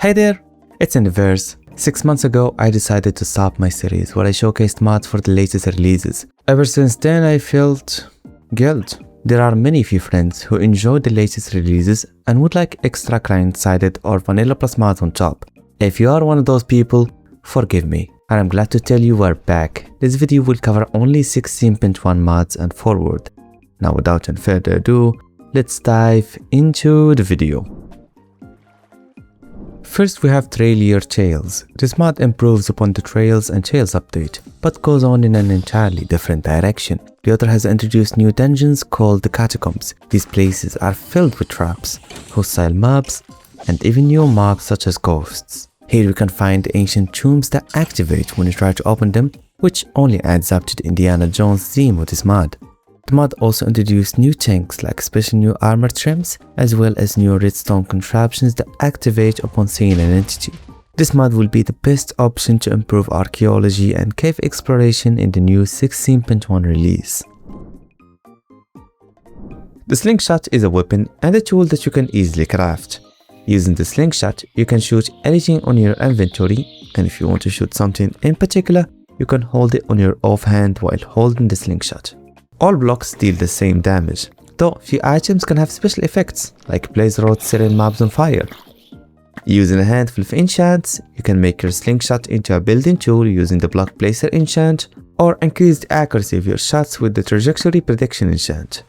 Hey there, it's EnderVerse. 6 months ago, I decided to stop my series where I showcased mods for the latest releases. Ever since then, I felt guilt. There are many few friends who enjoy the latest releases and would like extra client-sided or vanilla plus mods on top. If you are one of those people, forgive me. And I'm glad to tell you we're back. This video will cover only 16.1 mods and forward. Now without any further ado, let's dive into the video. First we have Trailier Trails. This mod improves upon the Trails and Trails update, but goes on in an entirely different direction. The author has introduced new dungeons called the Catacombs. These places are filled with traps, hostile mobs, and even new mobs such as ghosts. Here we can find ancient tombs that activate when you try to open them, which only adds up to the Indiana Jones theme of this mod. The mod also introduced new tanks like special new armor trims, as well as new redstone contraptions that activate upon seeing an entity. This mod will be the best option to improve archaeology and cave exploration in the new 16.1 release. The Slingshot is a weapon and a tool that you can easily craft. Using the Slingshot, you can shoot anything on your inventory, and if you want to shoot something in particular, you can hold it on your offhand while holding the Slingshot. All blocks deal the same damage, though few items can have special effects, like blaze rods setting mobs on fire. Using a handful of enchants, you can make your Slingshot into a building tool using the block placer enchant, or increase the accuracy of your shots with the trajectory prediction enchant.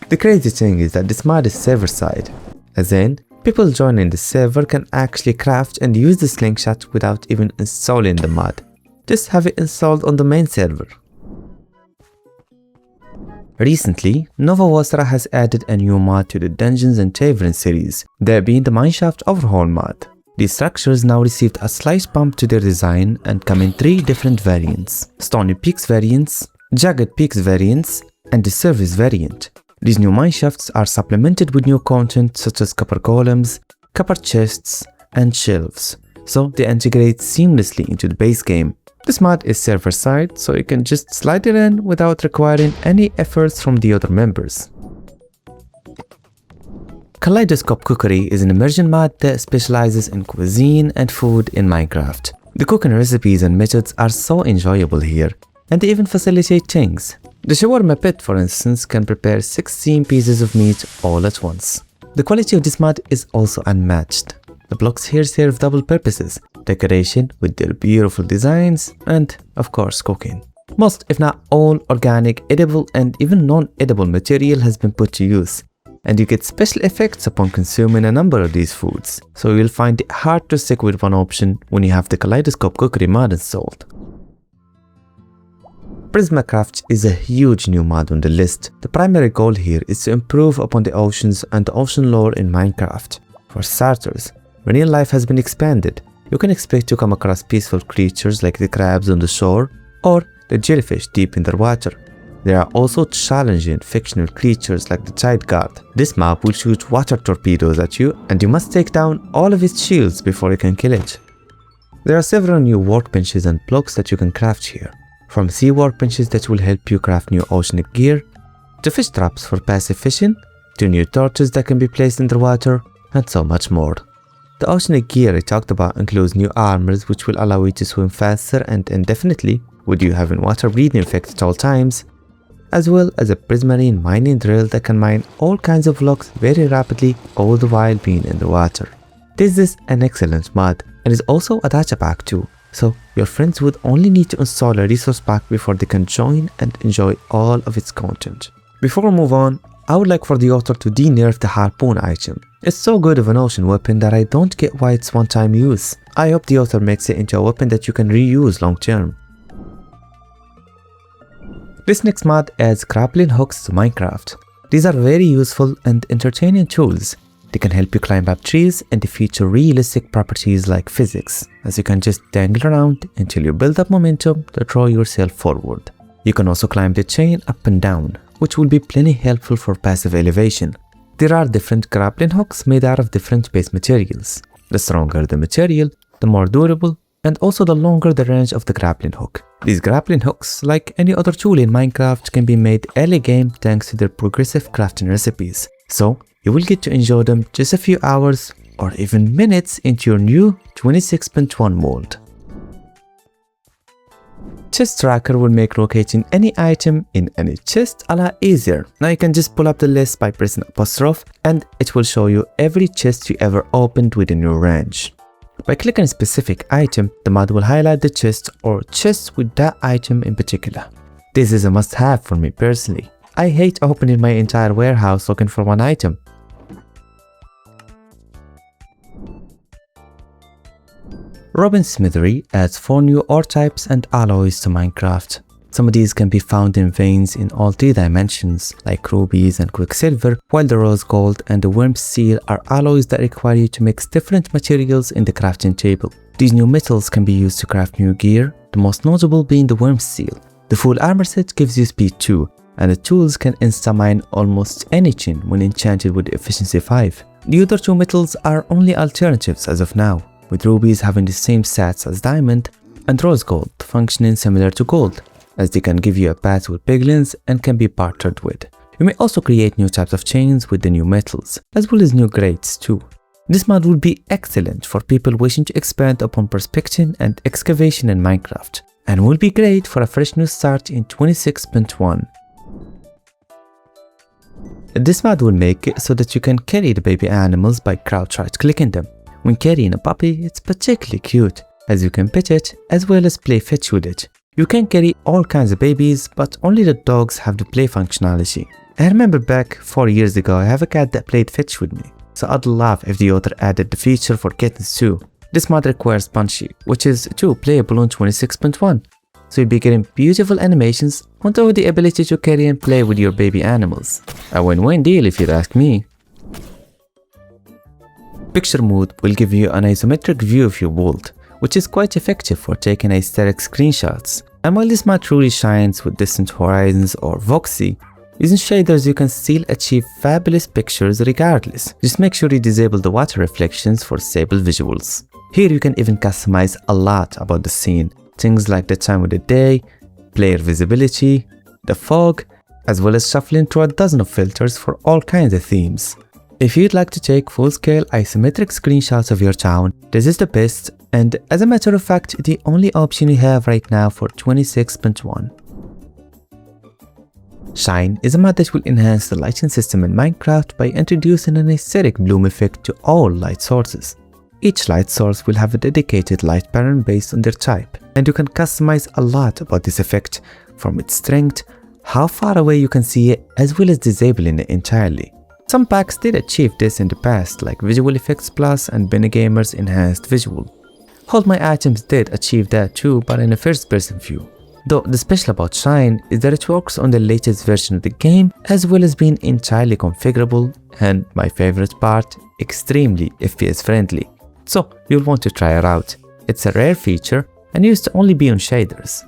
The crazy thing is that this mod is server side, as in, people joining the server can actually craft and use the Slingshot without even installing the mod. Just have it installed on the main server. Recently, Nova Wasra has added a new mod to the Dungeons and Taverns series, there being the Mineshaft Overhaul mod. These structures now received a slight bump to their design and come in 3 different variants: Stony Peaks variants, Jagged Peaks variants, and the Service variant. These new mineshafts are supplemented with new content such as copper golems, copper chests, and shelves, so they integrate seamlessly into the base game. This mod is server side, so you can just slide it in without requiring any efforts from the other members. Kaleidoscope Cookery is an immersion mod that specializes in cuisine and food in Minecraft. The cooking recipes and methods are so enjoyable here, and they even facilitate things. The shawarma pit, for instance, can prepare 16 pieces of meat all at once. The quality of this mod is also unmatched. The blocks here serve double purposes: decoration with their beautiful designs and, of course, cooking. Most, if not all, organic, edible and even non-edible material has been put to use, and you get special effects upon consuming a number of these foods, so you'll find it hard to stick with one option when you have the Kaleidoscope Cookery mod installed. PrismaCraft is a huge new mod on the list. The primary goal here is to improve upon the oceans and the ocean lore in Minecraft. For starters, marine life has been expanded. You can expect to come across peaceful creatures like the crabs on the shore or the jellyfish deep in the water. There are also challenging fictional creatures like the Tide Guard. This mob will shoot water torpedoes at you and you must take down all of its shields before you can kill it. There are several new workbenches and blocks that you can craft here, from sea workbenches that will help you craft new oceanic gear, to fish traps for passive fishing, to new torches that can be placed in the water, and so much more. The oceanic gear I talked about includes new armors which will allow you to swim faster and indefinitely, with you having water breathing effect at all times, as well as a prismarine mining drill that can mine all kinds of blocks very rapidly all the while being in the water. This is an excellent mod and is also a data pack too, so your friends would only need to install a resource pack before they can join and enjoy all of its content. Before we move on, I would like for the author to de-nerf the harpoon item. It's so good of an ocean weapon that I don't get why it's one-time use. I hope the author makes it into a weapon that you can reuse long-term. This next mod adds grappling hooks to Minecraft. These are very useful and entertaining tools. They can help you climb up trees and they feature realistic properties like physics, as you can just dangle around until you build up momentum to throw yourself forward. You can also climb the chain up and down, which will be plenty helpful for passive elevation. There are different grappling hooks made out of different base materials. The stronger the material, the more durable, and also the longer the range of the grappling hook. These grappling hooks, like any other tool in Minecraft, can be made early game thanks to their progressive crafting recipes. So, you will get to enjoy them just a few hours or even minutes into your new 26.1 mold. Chest Tracker will make locating any item in any chest a lot easier. Now you can just pull up the list by pressing apostrophe and it will show you every chest you ever opened within your range. By clicking a specific item, the mod will highlight the chest or chests with that item in particular. This is a must-have for me personally. I hate opening my entire warehouse looking for one item. Smithery adds 4 new ore types and alloys to Minecraft. Some of these can be found in veins in all 3 dimensions, like rubies and quicksilver, while the rose gold and the worm seal are alloys that require you to mix different materials in the crafting table. These new metals can be used to craft new gear, the most notable being the worm seal. The full armor set gives you speed 2, and the tools can insta-mine almost anything when enchanted with efficiency 5. The other 2 metals are only alternatives as of now, with rubies having the same stats as diamond and rose gold functioning similar to gold, as they can give you a path with piglins and can be bartered with. You may also create new types of chains with the new metals, as well as new grades too. This mod would be excellent for people wishing to expand upon prospecting and excavation in Minecraft, and will be great for a fresh new start in 26.1. This mod will make it so that you can carry the baby animals by crouch right clicking them. When carrying a puppy, it's particularly cute, as you can pet it as well as play fetch with it. You can carry all kinds of babies, but only the dogs have the play functionality. I remember back 4 years ago I have a cat that played fetch with me, so I'd love if the author added the feature for kittens too. This mod requires Punchy, which is too playable on 26.1, so you'll be getting beautiful animations on top of the ability to carry and play with your baby animals. A win-win deal if you'd ask me. Picture mode will give you an isometric view of your world, which is quite effective for taking aesthetic screenshots. And while this mod truly shines with Distant Horizons or Voxels, using shaders you can still achieve fabulous pictures regardless. Just make sure you disable the water reflections for stable visuals. Here you can even customize a lot about the scene, things like the time of the day, player visibility, the fog, as well as shuffling through a dozen of filters for all kinds of themes. If you'd like to take full-scale isometric screenshots of your town, this is the best and, as a matter of fact, the only option you have right now for 26.1. Shine is a mod that will enhance the lighting system in Minecraft by introducing an aesthetic bloom effect to all light sources. Each light source will have a dedicated light pattern based on their type, and you can customize a lot about this effect, from its strength, how far away you can see it, as well as disabling it entirely. Some packs did achieve this in the past, like Visual Effects Plus and Benny-Gamer's Enhanced Visual. Hold My Items did achieve that too, but in a first-person view. Though the special about Shine is that it works on the latest version of the game, as well as being entirely configurable, and my favorite part, extremely FPS friendly. So you'll want to try it out. It's a rare feature and used to only be on shaders.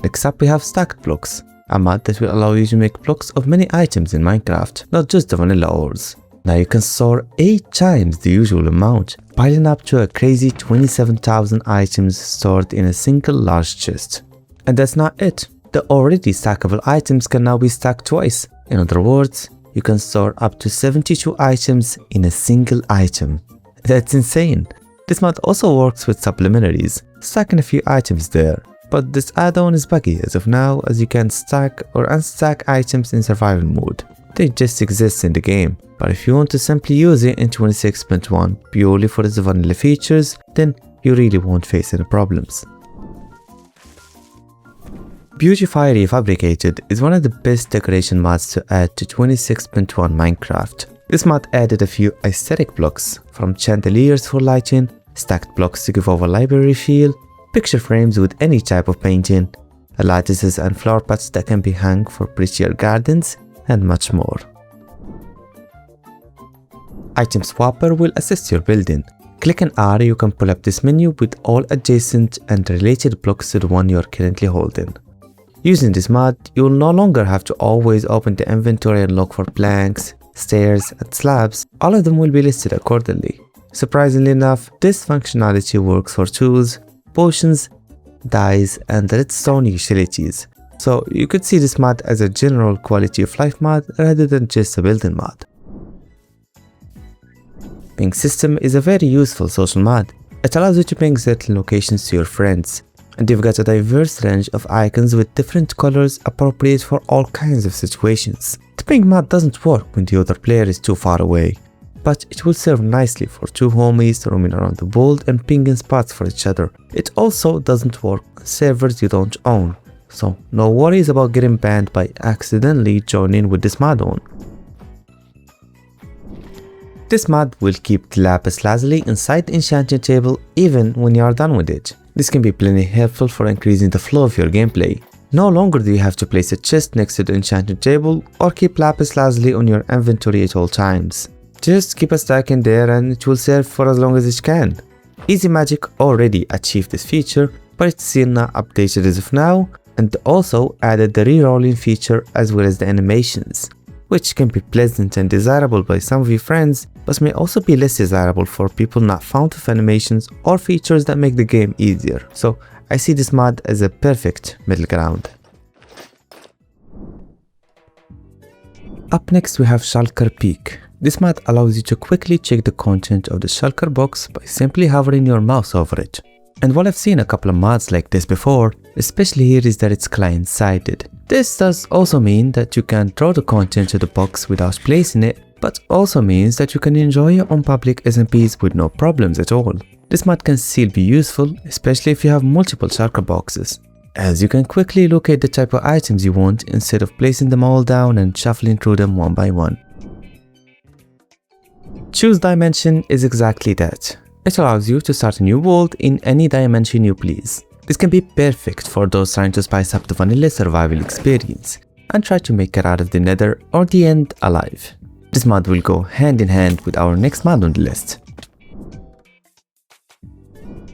Next up we have Stacked Blocks, a mod that will allow you to make blocks of many items in Minecraft, not just the vanilla ores. Now you can store 8 times the usual amount, piling up to a crazy 27,000 items stored in a single large chest. And that's not it. The already stackable items can now be stacked twice. In other words, you can store up to 72 items in a single item. That's insane. This mod also works with supplementaries, stacking a few items there. But this add-on is buggy as of now, as you can stack or unstack items in survival mode. They just exist in the game, but if you want to simply use it in 26.1 purely for its vanilla features, then you really won't face any problems. Beautify Refabricated is one of the best decoration mods to add to 26.1 Minecraft. This mod added a few aesthetic blocks, from chandeliers for lighting, stacked blocks to give off a library feel, picture frames with any type of painting, lattices and flower pots that can be hung for prettier gardens, and much more. ItemSwapper will assist your building. Click an R, you can pull up this menu with all adjacent and related blocks to the one you are currently holding. Using this mod, you will no longer have to always open the inventory and look for planks, stairs, and slabs. All of them will be listed accordingly. Surprisingly enough, this functionality works for tools, potions, dyes, and redstone utilities. So you could see this mod as a general quality of life mod rather than just a building mod. Ping system is a very useful social mod. It allows you to ping certain locations to your friends, and you've got a diverse range of icons with different colors appropriate for all kinds of situations. The ping mod doesn't work when the other player is too far away, but it will serve nicely for two homies roaming around the world and pinging spots for each other. It also doesn't work on servers you don't own, so no worries about getting banned by accidentally joining with this mod on. This mod will keep the Lapis lazuli inside the enchanting table even when you are done with it. This can be plenty helpful for increasing the flow of your gameplay. No longer do you have to place a chest next to the enchanting table or keep Lapis lazuli on your inventory at all times. Just keep a stack in there and it will serve for as long as it can. Easy Magic already achieved this feature, but it's still not updated as of now, and also added the rerolling feature as well as the animations, which can be pleasant and desirable by some of your friends, but may also be less desirable for people not fond of animations or features that make the game easier. So I see this mod as a perfect middle ground. Up next we have ShulkerPeek. This mod allows you to quickly check the content of the Shulker box by simply hovering your mouse over it. And while I've seen a couple of mods like this before, especially here is that it's client-sided. This does also mean that you can draw the content to the box without placing it, but also means that you can enjoy your own public SMPs with no problems at all. This mod can still be useful, especially if you have multiple Shulker boxes, as you can quickly locate the type of items you want instead of placing them all down and shuffling through them one by one. Choose Dimension is exactly that. It allows you to start a new world in any dimension you please. This can be perfect for those trying to spice up the vanilla survival experience and try to make it out of the Nether or the End alive. This mod will go hand in hand with our next mod on the list.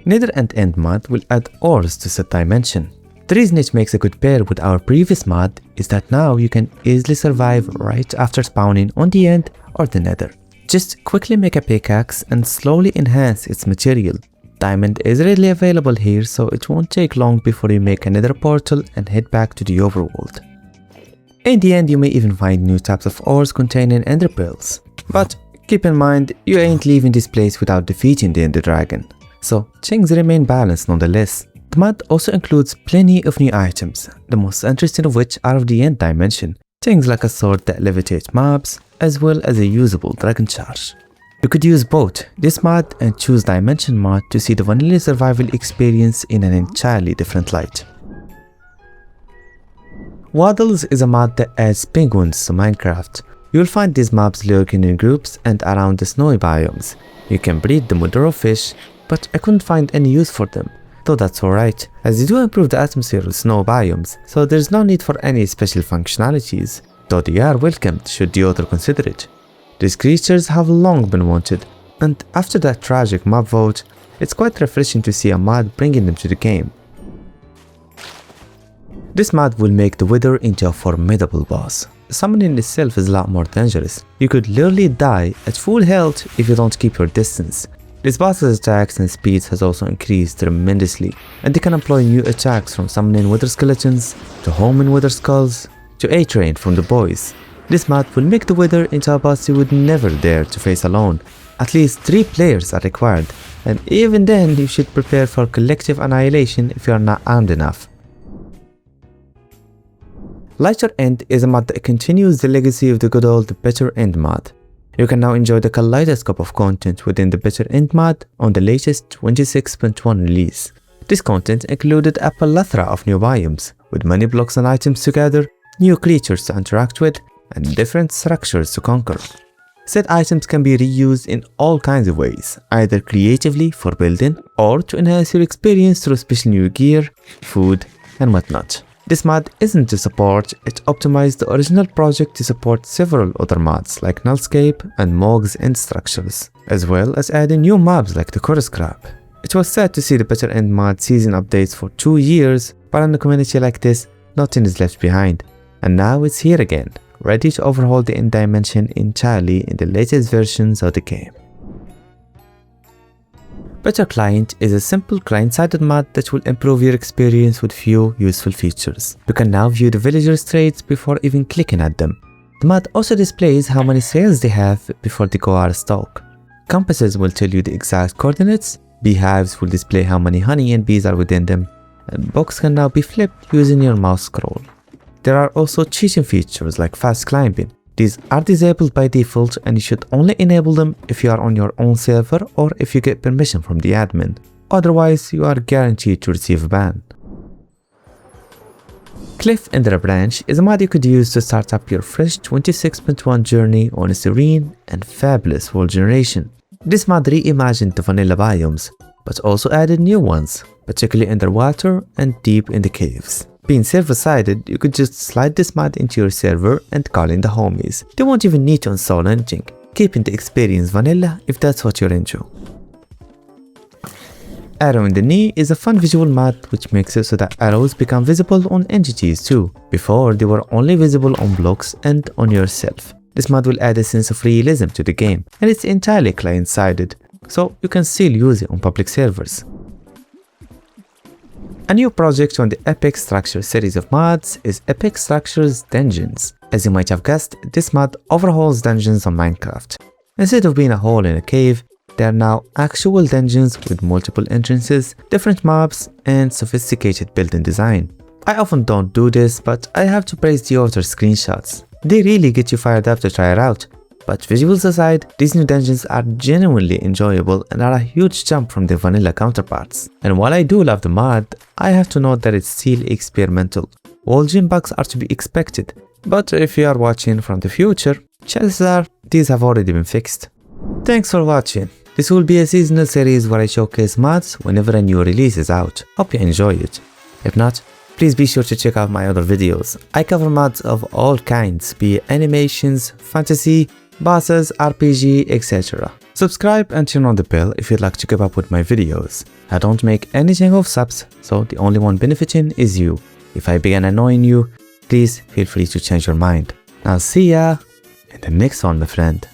Nether and End mod will add ores to set dimension. The reason it makes a good pair with our previous mod is that now you can easily survive right after spawning on the End or the Nether. Just quickly make a pickaxe and slowly enhance its material. Diamond is readily available here, so it won't take long before you make another portal and head back to the overworld. In the end, you may even find new types of ores containing ender pearls. But keep in mind, you ain't leaving this place without defeating the ender dragon, so things remain balanced nonetheless. The mod also includes plenty of new items, the most interesting of which are of the End dimension. Things like a sword that levitates mobs, as well as a usable dragon charge. You could use both this mod and Choose Dimension mod to see the vanilla survival experience in an entirely different light. Waddles is a mod that adds penguins to Minecraft. You will find these mobs lurking in groups and around the snowy biomes. You can breed them with raw fish, but I couldn't find any use for them. Though that's alright, as you do improve the atmosphere of snow biomes, so there's no need for any special functionalities, though they are welcomed should the author consider it. These creatures have long been wanted, and after that tragic mob vote, it's quite refreshing to see a mod bringing them to the game. This mod will make the Wither into a formidable boss. Summoning itself is a lot more dangerous. You could literally die at full health if you don't keep your distance. This boss's attacks and speeds has also increased tremendously, and they can employ new attacks from summoning Wither skeletons, to homing Wither skulls, to A-Train from the boys. This mod will make the Wither into a boss you would never dare to face alone. At least 3 players are required, and even then you should prepare for collective annihilation if you are not armed enough. Lighter End is a mod that continues the legacy of the good old Better End mod. You can now enjoy the Kaleidoscope of content within the Better End mod on the latest 26.1 release. This content included a plethora of new biomes, with many blocks and items to gather, new creatures to interact with, and different structures to conquer. Said items can be reused in all kinds of ways, either creatively for building or to enhance your experience through special new gear, food, and whatnot. This mod isn't to support, it optimized the original project to support several other mods like Nullscape and Mog's End structures, as well as adding new mobs like the Core Scrap. It was sad to see the Better End mod season updates for 2 years, but in a community like this, nothing is left behind. And now it's here again, ready to overhaul the End dimension entirely in the latest versions of the game. Better Client is a simple client-sided mod that will improve your experience with few useful features. You can now view the villagers' trades before even clicking at them. The mod also displays how many sales they have before they go out of stock. Compasses will tell you the exact coordinates, beehives will display how many honey and bees are within them, and books can now be flipped using your mouse scroll. There are also cheating features like fast climbing. These are disabled by default and you should only enable them if you are on your own server or if you get permission from the admin. Otherwise, you are guaranteed to receive a ban. Cliff Ender Branch is a mod you could use to start up your fresh 26.1 journey on a serene and fabulous world generation. This mod reimagined the vanilla biomes, but also added new ones, particularly underwater and deep in the caves. Being server-sided, you could just slide this mod into your server and call in the homies. They won't even need to install anything, keeping the experience vanilla if that's what you're into. Arrow in the Knee is a fun visual mod which makes it so that arrows become visible on entities too. Before, they were only visible on blocks and on yourself. This mod will add a sense of realism to the game, and it's entirely client-sided, so you can still use it on public servers. A new project on the Epic Structure series of mods is Epic Structures Dungeons. As you might have guessed, this mod overhauls dungeons on Minecraft. Instead of being a hole in a cave, they are now actual dungeons with multiple entrances, different mobs, and sophisticated building design. I often don't do this, but I have to praise the author's screenshots. They really get you fired up to try it out. But visuals aside, these new dungeons are genuinely enjoyable and are a huge jump from their vanilla counterparts. And while I do love the mod, I have to note that it's still experimental. All gym bugs are to be expected, but if you are watching from the future, chances are these have already been fixed. Thanks for watching. This will be a seasonal series where I showcase mods whenever a new release is out. Hope you enjoy it. If not, please be sure to check out my other videos. I cover mods of all kinds, be it animations, fantasy, bosses, RPG, etc. Subscribe and turn on the bell if you'd like to keep up with my videos. I don't make anything off subs, so the only one benefiting is you. If I begin annoying you, please feel free to change your mind. I'll see ya in the next one, my friend.